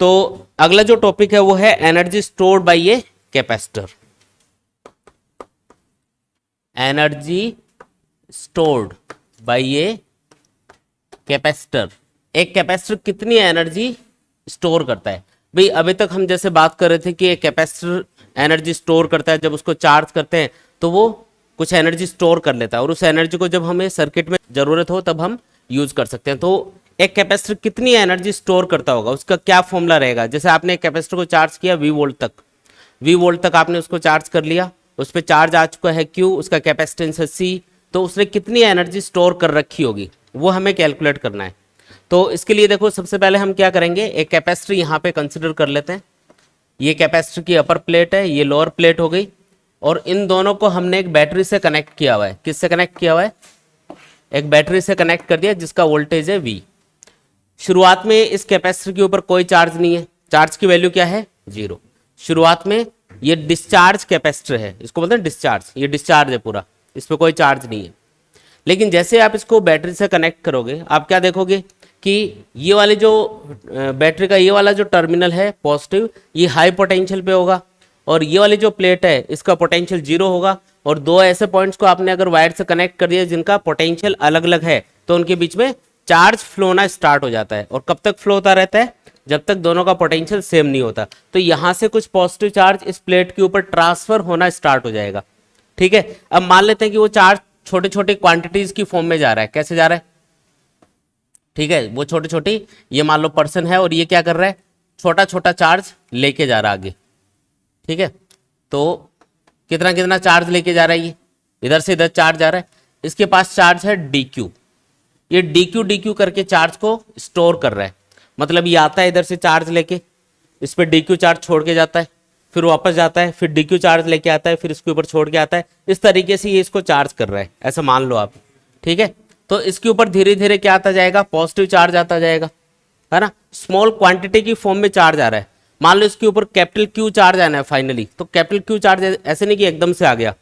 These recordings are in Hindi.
तो अगला जो टॉपिक है वो है energy stored bye a capacitor. Energy stored bye a capacitor. एक कैपेसिटर कितनी एनर्जी स्टोर करता है? भाई अभी तक हम जैसे बात कर रहे थे कि एक कैपेसिटर एनर्जी स्टोर करता है, जब उसको चार्ज करते हैं तो वो कुछ एनर्जी स्टोर कर लेता है और उस एनर्जी को जब हमें सर्किट में जरूरत हो तब हम यूज कर सकते हैं। तो एक कैपेसिटर कितनी एनर्जी स्टोर करता होगा, उसका क्या फॉर्मूला रहेगा? जैसे आपने एक कैपेसिटर को चार्ज किया V वोल्ट तक आपने उसको चार्ज कर लिया, उस पर चार्ज आ चुका है Q, उसका कैपेसिटेंस है C, तो उसने कितनी एनर्जी स्टोर कर रखी होगी वो हमें कैलकुलेट करना है। तो इसके लिए देखो सबसे पहले हम क्या करेंगे, एक कैपेसिटर यहाँ पे कंसिडर कर लेते हैं। ये कैपेसिटर की अपर प्लेट है, ये लोअर प्लेट हो गई, और इन दोनों को हमने एक बैटरी से कनेक्ट किया हुआ है। किससे कनेक्ट किया हुआ है? एक बैटरी से कनेक्ट कर दिया जिसका वोल्टेज है V। शुरुआत में इस कैपेसिटर के ऊपर कोई चार्ज नहीं है, चार्ज की वैल्यू क्या है? 0। शुरुआत में ये डिस्चार्ज कैपेसिटर है, इसको बोलते हैं डिस्चार्ज, ये डिस्चार्ज है पूरा, इस पर कोई चार्ज नहीं है। लेकिन जैसे आप इसको बैटरी से कनेक्ट करोगे आप क्या देखोगे कि ये वाले जो बैटरी का ये वाला जो टर्मिनल है पॉजिटिव, ये हाई पोटेंशियल पे होगा, और ये वाली जो प्लेट है इसका पोटेंशियल 0 होगा। और दो ऐसे पॉइंट्स को आपने अगर वायर से कनेक्ट कर दिया जिनका पोटेंशियल अलग अलग है तो उनके बीच में चार्ज फ्लो होना स्टार्ट हो जाता है। और कब तक फ्लो होता रहता है? जब तक दोनों का पोटेंशियल सेम नहीं होता। तो यहां से कुछ पॉजिटिव चार्ज इस प्लेट के ऊपर ट्रांसफर होना स्टार्ट हो जाएगा। ठीक है, अब मान लेते हैं कि वो चार्ज छोटे छोटे क्वांटिटीज की फॉर्म में जा रहा है। कैसे जा रहा है? ठीक है, वो छोटी छोटी, ये मान लो पर्सन है और ये क्या कर रहा है, छोटा छोटा चार्ज लेके जा रहा है आगे। ठीक है, तो कितना कितना चार्ज लेके जा रहा है, ये इधर से इधर चार्ज जा रहा है। इसके पास चार्ज है DQ, ये DQ करके चार्ज को स्टोर कर रहा है। मतलब ये आता है इधर से चार्ज लेके, इस पर DQ चार्ज छोड़ के जाता है, फिर वापस जाता है, फिर DQ चार्ज लेके आता है, फिर इसके ऊपर छोड़ के आता है। इस तरीके से ये इसको चार्ज कर रहा है, ऐसा मान लो आप। ठीक है, तो इसके ऊपर धीरे धीरे क्या आता जाएगा, पॉजिटिव चार्ज आता जाएगा, है ना। स्मॉल क्वांटिटी की फॉर्म में चार्ज आ रहा है। मान लो इसके ऊपर कैपिटल Q चार्ज आना है फाइनली, तो कैपिटल Q चार्ज ऐसे नहीं कि एकदम से आ गया,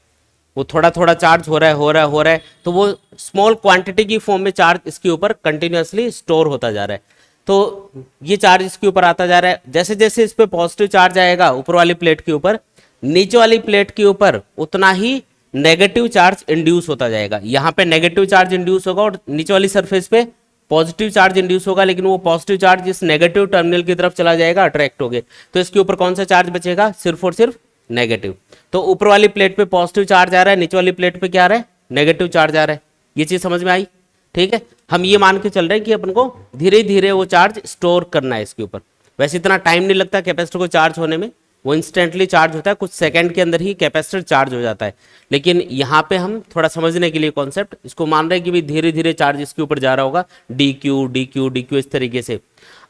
वो थोड़ा थोड़ा चार्ज हो रहा है, तो वो स्मॉल क्वांटिटी की फॉर्म में चार्ज इसके ऊपर कंटिन्यूअसली स्टोर होता जा रहा है। तो ये चार्ज इसके ऊपर आता जा रहा है। जैसे जैसे इस पे पॉजिटिव चार्ज आएगा ऊपर वाली प्लेट के ऊपर, नीचे वाली प्लेट के ऊपर उतना ही नेगेटिव चार्ज इंड्यूस होता जाएगा। यहाँ पे नेगेटिव चार्ज इंड्यूस होगा और नीचे वाली सरफेस पे पॉजिटिव चार्ज इंड्यूस होगा, लेकिन वो पॉजिटिव चार्ज इस नेगेटिव टर्मिनल की तरफ चला जाएगा, अट्रैक्ट हो गए। तो इसके ऊपर कौन सा चार्ज बचेगा? सिर्फ और सिर्फ नेगेटिव। तो ऊपर वाली प्लेट पे पॉजिटिव चार्ज आ रहा है, नीचे वाली प्लेट पे क्या आ रहा है? नेगेटिव चार्ज आ रहा है। ये चीज समझ में आई? ठीक है, हम ये मान के चल रहे हैं कि अपन को धीरे धीरे वो चार्ज स्टोर करना है इसके ऊपर। वैसे इतना टाइम नहीं लगता कैपेसिटर को चार्ज होने में, वो इंस्टेंटली चार्ज होता है, कुछ सेकंड के अंदर ही कैपेसिटर चार्ज हो जाता है। लेकिन यहाँ पे हम थोड़ा समझने के लिए कॉन्सेप्ट इसको मान रहे हैं कि भी धीरे धीरे चार्ज इसके ऊपर जा रहा होगा, DQ इस तरीके से।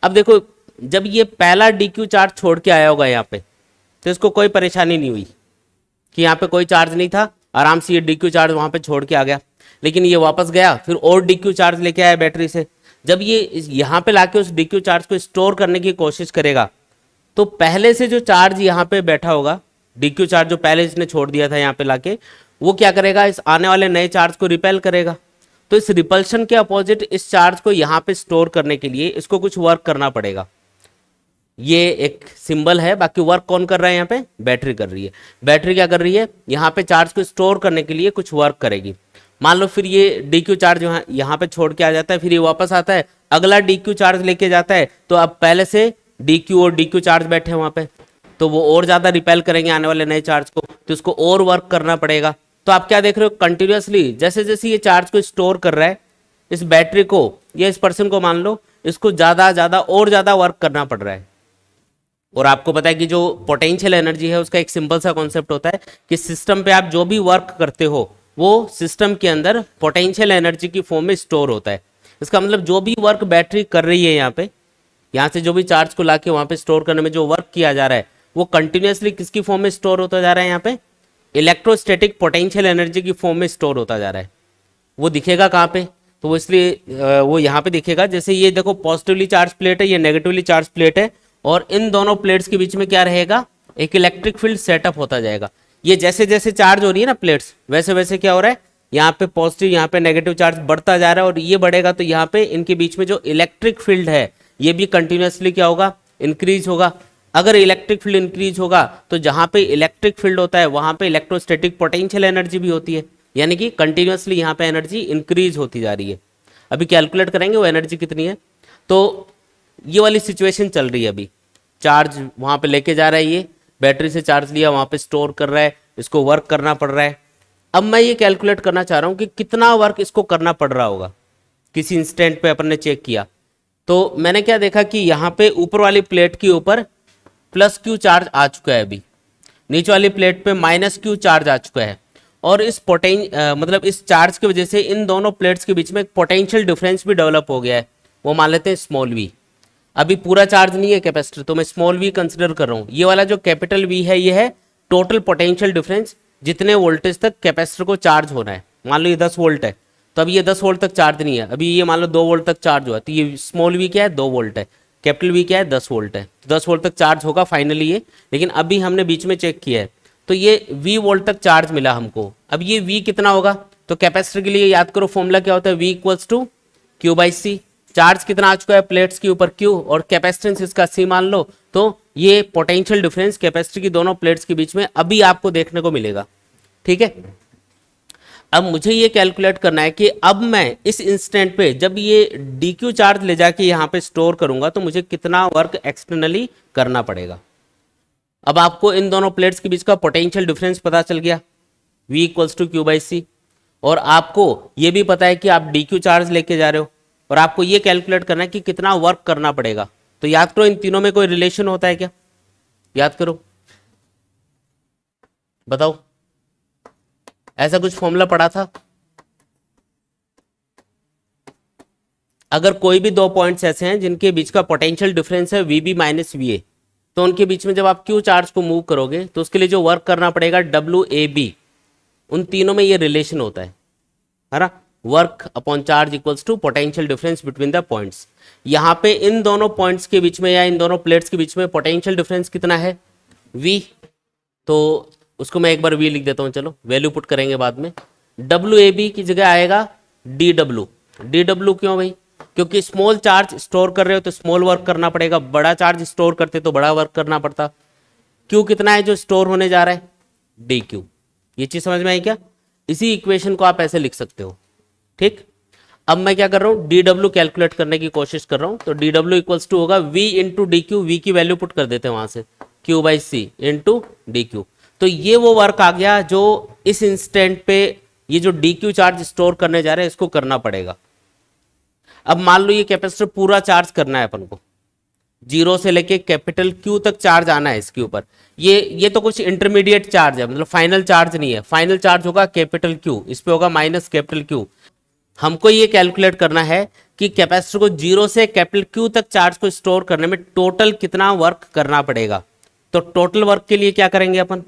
अब देखो जब ये पहला DQ चार्ज छोड़ के आया होगा यहाँ पे, तो इसको कोई परेशानी नहीं हुई कि यहाँ पे कोई चार्ज नहीं था, आराम से ये DQ चार्ज वहां पे छोड़ के आ गया। लेकिन ये वापस गया, फिर और DQ चार्ज लेके आया बैटरी से। जब ये यहाँ पे लाके उस DQ चार्ज को स्टोर करने की कोशिश करेगा, तो पहले से जो चार्ज यहाँ पे बैठा होगा, DQ चार्ज जो पहले इसने छोड़ दिया था यहाँ पे लाके, वो क्या करेगा, इस आने वाले नए चार्ज को रिपेल करेगा। तो इस रिपल्शन के अपोजिट इस चार्ज को यहाँ पे स्टोर करने के लिए इसको कुछ वर्क करना पड़ेगा। ये एक सिंबल है, बाकी वर्क कौन कर रहा है यहाँ पे? बैटरी कर रही है। बैटरी क्या कर रही है? यहाँ पे चार्ज को स्टोर करने के लिए कुछ वर्क करेगी। मान लो फिर ये DQ चार्ज यहाँ पे छोड़ के आ जाता है, फिर ये वापस आता है, अगला DQ चार्ज लेके जाता है। तो अब पहले से DQ और DQ चार्ज बैठे हैं वहां पे, तो वो और ज्यादा रिपेल करेंगे आने वाले नए चार्ज को, तो इसको और वर्क करना पड़ेगा। तो आप क्या देख रहे हो, कंटिन्यूअसली जैसे जैसे ये चार्ज को स्टोर कर रहा है, इस बैटरी को या इस पर्सन को मान लो, इसको ज्यादा ज्यादा और ज्यादा वर्क करना पड़ रहा है। और आपको पता है कि जो पोटेंशियल एनर्जी है उसका एक सिंपल सा कॉन्सेप्ट होता है कि सिस्टम पे आप जो भी वर्क करते हो वो सिस्टम के अंदर पोटेंशियल एनर्जी की फॉर्म में स्टोर होता है। इसका मतलब जो भी वर्क बैटरी कर रही है यहाँ से जो भी चार्ज को लाके वहां पे स्टोर करने में जो वर्क किया जा रहा है, वो कंटिन्यूअसली किसकी फॉर्म में स्टोर होता जा रहा है? यहाँ पे इलेक्ट्रोस्टैटिक पोटेंशियल एनर्जी की फॉर्म में स्टोर होता जा रहा है। वो दिखेगा कहाँ पे? तो वो इसलिए वो यहाँ पे दिखेगा, जैसे ये देखो पॉजिटिवली चार्ज प्लेट है, ये नेगेटिवली चार्ज प्लेट है, और इन दोनों प्लेट्स के बीच में क्या रहेगा? एक इलेक्ट्रिक फील्ड सेटअप होता जाएगा। ये जैसे जैसे चार्ज हो रही है ना प्लेट्स, वैसे वैसे क्या हो रहा है, यहाँ पे पॉजिटिव यहाँ पे नेगेटिव चार्ज बढ़ता जा रहा है, और ये बढ़ेगा तो यहाँ पे इनके बीच में जो इलेक्ट्रिक फील्ड है ये भी कंटिन्यूअसली क्या होगा? इंक्रीज होगा। अगर इलेक्ट्रिक फील्ड इंक्रीज होगा तो जहां पे इलेक्ट्रिक फील्ड होता है वहां पे इलेक्ट्रोस्टैटिक पोटेंशियल एनर्जी भी होती है, यानी कि कंटिन्यूअसली यहाँ पे एनर्जी इंक्रीज होती जा रही है। अभी कैलकुलेट करेंगे वो एनर्जी कितनी है। तो ये वाली सिचुएशन चल रही है, अभी चार्ज वहां पे लेके जा रहा है, ये बैटरी से चार्ज लिया वहां पे स्टोर कर रहा है, इसको वर्क करना पड़ रहा है। अब मैं ये कैलकुलेट करना चाह रहा हूं कि कितना वर्क इसको करना पड़ रहा होगा। किसी इंस्टेंट पे अपन ने चेक किया तो मैंने क्या देखा कि यहाँ पे ऊपर वाली प्लेट के ऊपर प्लस क्यू चार्ज आ चुका है, अभी नीचे वाली प्लेट पे माइनस क्यू चार्ज आ चुका है, और इस मतलब इस चार्ज की वजह से इन दोनों प्लेट्स के बीच में एक पोटेंशियल डिफरेंस भी डेवलप हो गया है, वो मान लेते हैं स्मॉल वी। अभी पूरा चार्ज नहीं है कैपेसिटर, तो मैं स्मॉल वी कंसिडर कर रहा हूँ। ये वाला जो कैपिटल वी है ये है टोटल पोटेंशियल डिफरेंस, जितने वोल्टेज तक कैपेसिटर को चार्ज होना है। मान लो ये 10 वोल्ट है, तो अभी ये 10 वोल्ट तक चार्ज नहीं है, अभी ये मान लो 2 वोल्ट तक चार्ज हुआ, तो ये स्मॉल वी क्या है 2 वोल्ट है, कैपिटल वी क्या है 10 वोल्ट है, 10 वोल्ट तक चार्ज होगा फाइनली ये। लेकिन अभी हमने बीच में चेक किया है तो ये V वोल्ट तक चार्ज मिला हमको। अब ये V कितना होगा, तो कैपेसिटर के लिए याद करो फॉर्मूला क्या होता है, V equals to Q by C. Charge कितना आ चुका है प्लेट्स के ऊपर Q, और कैपेसिटेंस इसका C मान लो, तो ये पोटेंशियल डिफरेंस कैपेसिटर की दोनों प्लेट्स के बीच में अभी आपको देखने को मिलेगा। ठीक है, अब मुझे ये कैलकुलेट करना है कि अब मैं इस इंस्टेंट पे जब ये DQ चार्ज ले जाके यहाँ पे स्टोर करूंगा तो मुझे कितना वर्क एक्सटर्नली करना पड़ेगा। अब आपको इन दोनों प्लेट्स के बीच का पोटेंशियल डिफरेंस पता चल गया, V equals to Q by C, और आपको ये भी पता है कि आप DQ चार्ज लेके जा रहे हो, और आपको ये कैलकुलेट करना है कि कितना वर्क करना पड़ेगा। तो याद करो इन तीनों में कोई रिलेशन होता है क्या, याद करो, बताओ, ऐसा कुछ फॉर्मूला पढ़ा था? अगर कोई भी दो पॉइंट्स ऐसे हैं जिनके बीच का पोटेंशियल डिफरेंस है VB माइनस VA, तो उनके बीच में जब आप Q चार्ज को मूव करोगे तो उसके लिए जो वर्क करना पड़ेगा WAB, उन तीनों में ये रिलेशन होता है ना, work upon charge equals to potential difference between the points. यहाँ पे इन दोनों पॉइंट्स के बीच में या इन दोनों प्लेट्स के बीच में पोटेंशियल डिफरेंस कितना है V, तो उसको मैं एक बार V लिख देता हूँ, चलो वैल्यू पुट करेंगे बाद में। WAB की जगह आएगा DW। DW क्यों भाई, क्योंकि स्मॉल चार्ज स्टोर कर रहे हो तो स्मॉल वर्क करना पड़ेगा, बड़ा चार्ज स्टोर करते तो बड़ा वर्क करना पड़ता। Q कितना है जो स्टोर होने जा रहा है, DQ। ये चीज समझ में आई क्या? इसी इक्वेशन को आप ऐसे लिख सकते हो। ठीक, अब मैं क्या कर रहा हूँ, DW कैलकुलेट करने की कोशिश कर रहा हूँ, तो DW इक्वल्स टू होगा V इंटू DQ। V की वैल्यू पुट कर देते हैं वहां से, Q by C into DQ। तो ये वो वर्क आ गया जो इस इंस्टेंट पे ये जो DQ चार्ज स्टोर करने जा रहे हैं इसको करना पड़ेगा। अब मान लो ये कैपेसिटर पूरा चार्ज करना है अपन को, जीरो से लेके कैपिटल Q तक चार्ज आना है इसके ऊपर। ये तो कुछ इंटरमीडिएट चार्ज है, मतलब फाइनल चार्ज नहीं है। फाइनल चार्ज होगा कैपिटल Q, इस पे होगा माइनस कैपिटल Q। हमको ये कैलकुलेट करना है कि कैपेसिटर को जीरो से कैपिटल Q तक चार्ज को स्टोर करने में टोटल कितना वर्क करना पड़ेगा। तो टोटल वर्क के लिए क्या करेंगे अपन,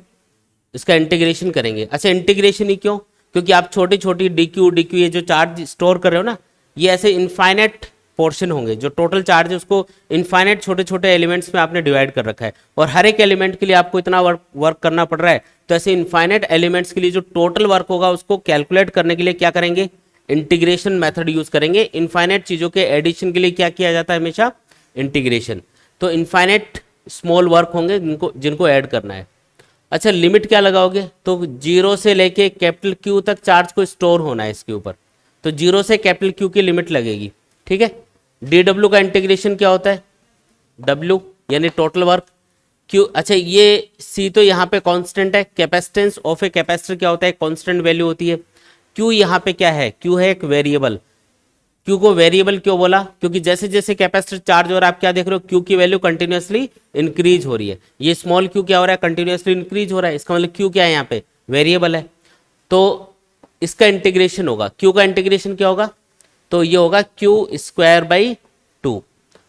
इसका इंटीग्रेशन करेंगे। अच्छा, इंटीग्रेशन ही क्यों, क्योंकि आप छोटी छोटी DQ ये जो चार्ज स्टोर कर रहे हो ना, ये ऐसे इनफाइनाइट पोर्शन होंगे। जो टोटल चार्ज है उसको इनफाइनाइट छोटे छोटे एलिमेंट्स में आपने डिवाइड कर रखा है, और हर एक एलिमेंट के लिए आपको इतना वर्क करना पड़ रहा है। तो ऐसे इनफाइनाइट एलिमेंट्स के लिए जो टोटल वर्क होगा उसको कैलकुलेट करने के लिए क्या करेंगे, इंटीग्रेशन मेथड यूज करेंगे। इनफाइनाइट चीजों के एडिशन के लिए क्या किया जाता है, हमेशा इंटीग्रेशन। तो इनफाइनाइट स्मॉल वर्क होंगे जिनको ऐड करना है। अच्छा, लिमिट क्या लगाओगे, तो जीरो से लेके कैपिटल Q तक चार्ज को स्टोर होना है इसके ऊपर, तो जीरो से कैपिटल Q की लिमिट लगेगी। ठीक है, DW का इंटीग्रेशन क्या होता है, W यानी टोटल वर्क Q। अच्छा, ये C तो यहाँ पे कांस्टेंट है, कैपेसिटेंस ऑफ ए कैपेसिटर क्या होता है, कांस्टेंट वैल्यू होती है। Q यहाँ पे क्या है, Q है एक वेरिएबल। Q को वेरिएबल क्यों बोला, क्योंकि जैसे जैसे कैपेसिटर चार्ज हो रहा है आप क्या देख रहे हो, Q की वैल्यू कंटिन्यूअसली इंक्रीज हो रही है। ये स्मॉल q क्या हो रहा है, कंटिन्यूअसली इंक्रीज हो रहा है। इसका मतलब Q क्या है, यहाँ पे वेरिएबल है, तो इसका इंटीग्रेशन होगा। Q का इंटीग्रेशन क्या होगा, तो ये होगा Q स्क्वायर बाई 2।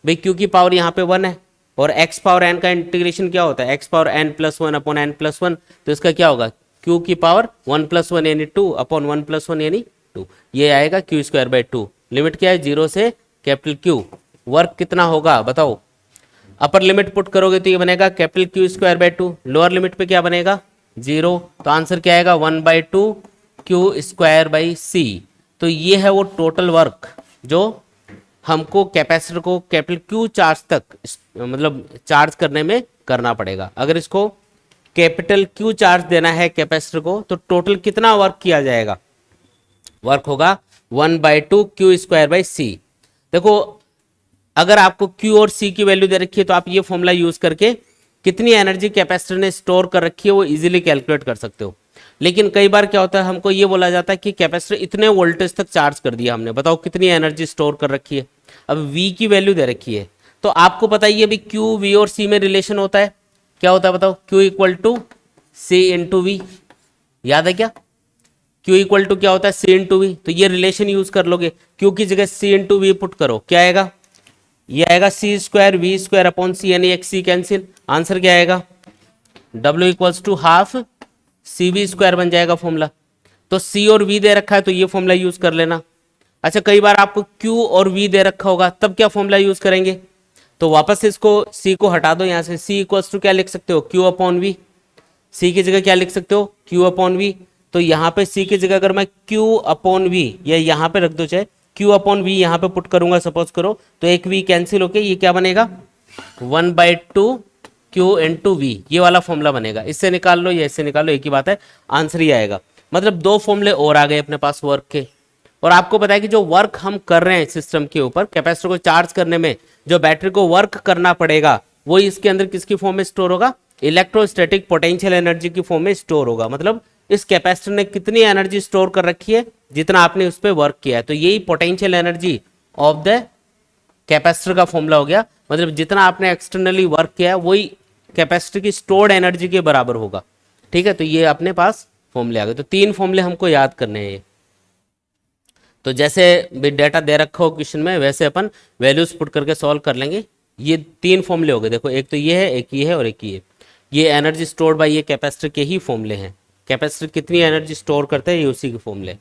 भाई Q की पावर यहाँ पे 1 है, और x पावर n का इंटीग्रेशन क्या होता है, x power n plus 1 upon n plus 1। तो इसका क्या होगा, Q की पावर 1 प्लस 1 यानी 2 अपॉन 1 प्लस 1 यानी 2। ये आएगा Q स्क्वायर बाई 2। लिमिट क्या है, जीरो से कैपिटल Q। वर्क कितना होगा बताओ, अपर लिमिट पुट करोगे तो ये बनेगा capital Q square by 2। Lower limit पे क्या बनेगा, 0। तो आंसर क्या आएगा, 1/2 Q स्क्वायर बाई C। तो ये है वो टोटल वर्क जो हमको कैपेसिटर को कैपिटल क्यू चार्ज तक मतलब चार्ज करने में करना पड़ेगा। अगर इसको कैपिटल क्यू चार्ज देना है कैपेसिटर को तो टोटल कितना वर्क किया जाएगा? वर्क होगा 1/2 क्यू स्क्वायर बाई सी। देखो अगर आपको क्यू और सी की वैल्यू दे रखी है तो आप ये फॉर्मूला यूज करके कितनी एनर्जी कैपेसिटर ने स्टोर कर रखी है वो इजीली कैलकुलेट कर सकते हो। लेकिन कई बार क्या होता है, हमको ये बोला जाता है कि कैपेसिटर इतने वोल्टेज तक चार्ज कर दिया हमने, बताओ कितनी एनर्जी स्टोर कर रखी है। अब V की वैल्यू दे रखी है तो आपको पता ही है अभी Q V और C में रिलेशन होता है, क्या होता है बताओ? Q equal to C into V, याद है क्या? Q इक्वल टू क्या होता है? C into V. तो ये रिलेशन यूज कर लोगे, Q की जगह C इंटू वी पुट करो, क्या आएगा? ये आएगा C square V square upon C, यानी एक C कैंसिल। आंसर क्या आएगा? W equals to half CV square बन जाएगा फॉर्मूला। तो C और V दे रखा है तो ये फॉर्मूला यूज कर लेना। अच्छा कई बार आपको Q और V दे रखा होगा तब क्या फॉर्मूला यूज करेंगे? तो वापस इसको C को हटा दो यहाँ से, C इक्वल्स टू क्या लिख सकते हो? Q upon V। C की जगह क्या लिख सकते हो? Q upon V। तो यहाँ पे C की जगह अगर मैं Q अपॉन V या यहाँ पे रख दो, चाहे Q अपॉन V यहाँ पे पुट करूंगा सपोज करो, तो एक V कैंसिल होके ये क्या बनेगा? 1/2 Q इंटू V, ये वाला फॉर्मूला बनेगा। इससे निकाल लो या इससे निकाल लो, एक ही बात है, आंसर ही आएगा। मतलब दो फॉर्मूले और आ गए अपने पास वर्क के। और आपको पता है कि जो वर्क हम कर रहे हैं सिस्टम के ऊपर, कैपेसिटर को चार्ज करने में जो बैटरी को वर्क करना पड़ेगा वो इसके अंदर किसकी फॉर्म में स्टोर होगा? इलेक्ट्रोस्टैटिक पोटेंशियल एनर्जी की फॉर्म में स्टोर होगा। मतलब इस कैपेसिटर ने कितनी एनर्जी स्टोर कर रखी है? जितना आपने उस पर वर्क किया है। तो यही potential energy of the capacitor का फॉर्मूला हो गया। मतलब जितना आपने एक्सटर्नली वर्क किया है वही कैपेसिटर की स्टोर्ड एनर्जी के बराबर होगा। ठीक है, तो ये अपने पास फॉर्मूले आ गए। तो तीन फॉर्मूले हमको याद करने हैं। तो जैसे भी डेटा दे रखा हो क्वेश्चन में वैसे अपन वैल्यूज पुट करके सॉल्व कर लेंगे। ये तीन फॉर्मूले हो गए, देखो एक तो ये है, एक ये है और एक ये एनर्जी स्टोर्ड बाय ये कैपेसिटर के ही फॉर्मूले हैं। कैपेसिटर कितनी एनर्जी स्टोर करते हैं ये उसी के फॉर्मूले।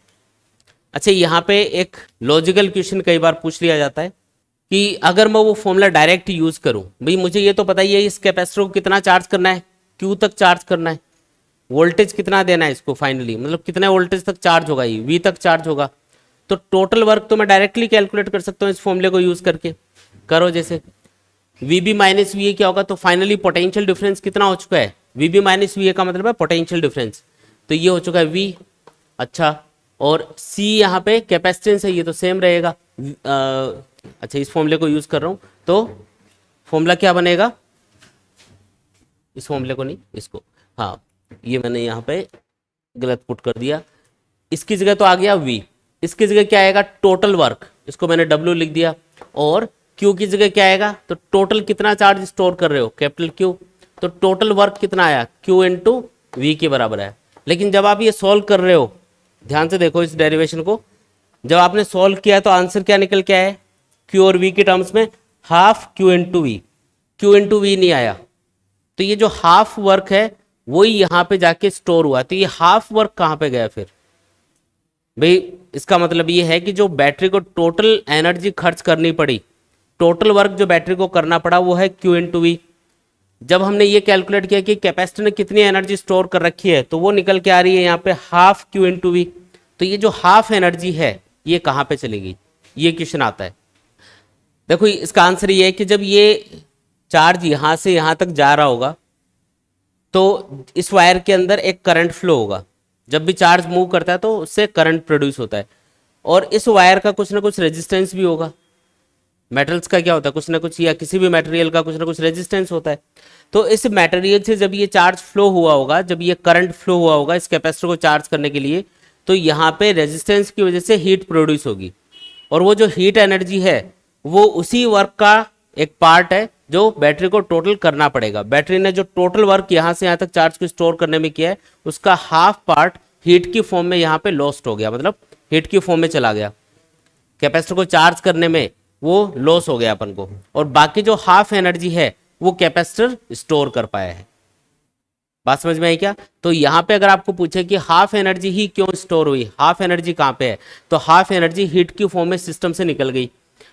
अच्छा यहाँ पे एक लॉजिकल क्वेश्चन कई बार पूछ लिया जाता है कि अगर मैं वो फॉर्मूला डायरेक्ट यूज करूं, भाई मुझे ये तो पता ही है इस कैपेसिटर को कितना चार्ज करना है, क्यू तक चार्ज करना है, वोल्टेज कितना देना है इसको फाइनली, मतलब कितने वोल्टेज तक चार्ज होगा, ये वी तक चार्ज होगा। तो टोटल वर्क तो मैं डायरेक्टली कैलकुलेट कर सकता हूँ इस फॉर्मूले को यूज करके। करो जैसे V B minus V A क्या होगा, तो फाइनली पोटेंशियल डिफरेंस कितना हो चुका है? V B minus V A का मतलब है पोटेंशियल डिफरेंस, तो ये हो चुका है वी। अच्छा और सी यहाँ पे कैपेसिटेंस है, ये तो सेम रहेगा। अच्छा इस फॉर्मूले को यूज कर रहा हूँ तो फॉर्मूला क्या बनेगा? इस फॉर्मूले को नहीं, इसको, हाँ ये मैंने यहाँ पे गलत पुट कर दिया। इसकी जगह तो आ गया V, इसकी जगह क्या आएगा? टोटल वर्क, इसको मैंने W लिख दिया। और Q की जगह क्या आएगा? तो टोटल कितना चार्ज स्टोर कर रहे हो, कैपिटल Q, तो टोटल वर्क कितना आया? Q इंटू V के बराबर है। लेकिन जब आप ये सॉल्व कर रहे हो, ध्यान से देखो इस डेरिवेशन को, जब आपने सॉल्व किया तो आंसर क्या निकल के आया? Q और V के टर्म्स में half Q into V, Q into V नहीं आया। तो ये जो हाफ वर्क है वही यहाँ पे जाके स्टोर हुआ, तो ये हाफ वर्क कहाँ पे गया फिर? भाई इसका मतलब ये है कि जो बैटरी को टोटल एनर्जी खर्च करनी पड़ी, टोटल वर्क जो बैटरी को करना पड़ा वो है Q इंटू वी। जब हमने ये कैलकुलेट किया कि कैपेसिटर ने कितनी एनर्जी स्टोर कर रखी है तो वो निकल के आ रही है यहाँ पे हाफ Q इंटू वी। तो ये जो हाफ एनर्जी है ये कहाँ पे चलेगी, ये क्वेश्चन आता है। देखो इसका आंसर ये है कि जब ये चार्ज यहाँ से यहाँ तक जा रहा होगा तो इस वायर के अंदर एक करंट फ्लो होगा। जब भी चार्ज मूव करता है तो उससे करंट प्रोड्यूस होता है, और इस वायर का कुछ ना कुछ रेजिस्टेंस भी होगा। मेटल्स का क्या होता है, कुछ ना कुछ, या किसी भी मटेरियल का कुछ ना कुछ रेजिस्टेंस होता है। तो इस मटेरियल से जब ये चार्ज फ्लो हुआ होगा, जब ये करंट फ्लो हुआ होगा इस कैपेसिटर को चार्ज करने के लिए, तो यहाँ पे रेजिस्टेंस की वजह से हीट प्रोड्यूस होगी, और वो जो हीट एनर्जी है वो उसी वर्क का एक पार्ट है जो बैटरी को टोटल करना पड़ेगा। बैटरी ने जो टोटल वर्क यहाँ से यहाँ तक चार्ज को स्टोर करने में किया है उसका हाफ पार्ट हीट की फॉर्म में यहाँ पे लॉस्ट हो गया, मतलब हीट की फॉर्म में चला गया। कैपेसिटर को चार्ज करने में वो लॉस हो गया अपन को, और बाकी जो हाफ एनर्जी है वो कैपेसिटर स्टोर कर पाया है। बात समझ में आई क्या? तो यहाँ पे अगर आपको पूछे कि हाफ एनर्जी ही क्यों स्टोर हुई, हाफ एनर्जी कहाँ पे है, तो हाफ एनर्जी हीट की फॉर्म में सिस्टम से निकल गई।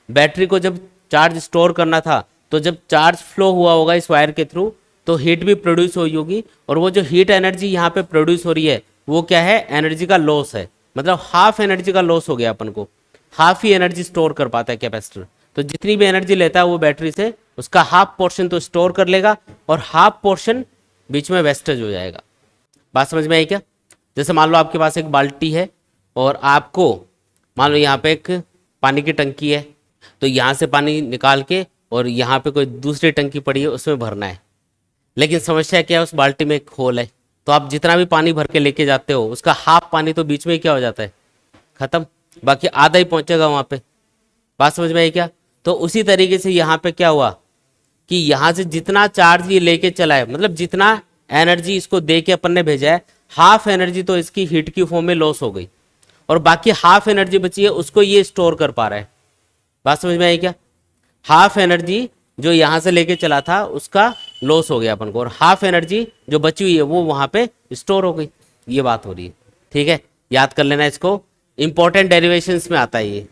बैटरी को जब चार्ज स्टोर करना था तो जब चार्ज फ्लो हुआ होगा इस वायर के थ्रू तो हीट भी प्रोड्यूस हुई होगी, और वो जो हीट एनर्जी यहाँ पे प्रोड्यूस हो रही है वो क्या है? एनर्जी का लॉस है। मतलब हाफ एनर्जी का लॉस हो गया अपन को, हाफ ही एनर्जी स्टोर कर पाता है कैपेसिटर। तो जितनी भी एनर्जी लेता है वो बैटरी से उसका हाफ पोर्शन तो स्टोर कर लेगा और हाफ पोर्शन बीच में वेस्टेज हो जाएगा। बात समझ में आई क्या? जैसे मान लो आपके पास एक बाल्टी है और आपको मान लो यहाँ पे एक पानी की टंकी है, तो यहाँ से पानी निकाल के और यहाँ पे कोई दूसरी टंकी पड़ी है उसमें भरना है। लेकिन समस्या क्या है, उस बाल्टी में एक होल है, तो आप जितना भी पानी भर के लेके जाते हो उसका हाफ पानी तो बीच में ही क्या हो जाता है, खत्म, बाकी आधा ही पहुंचेगा वहां पे। बात समझ में आई क्या? तो उसी तरीके से यहाँ पे क्या हुआ कि यहाँ से जितना चार्ज ये लेके चला है, मतलब जितना एनर्जी इसको दे के अपन ने भेजा है, हाफ एनर्जी तो इसकी हीट की फॉर्म में लॉस हो गई और बाकी हाफ एनर्जी बची है उसको ये स्टोर कर पा रहा है। बात समझ में आई क्या? हाफ एनर्जी जो यहाँ से लेके चला था उसका लॉस हो गया अपन को और हाफ एनर्जी जो बची हुई है वो वहां पे स्टोर हो गई। ये बात हो रही है, ठीक है, याद कर लेना इसको, इंपॉर्टेंट डेरिवेशंस में आता है ये।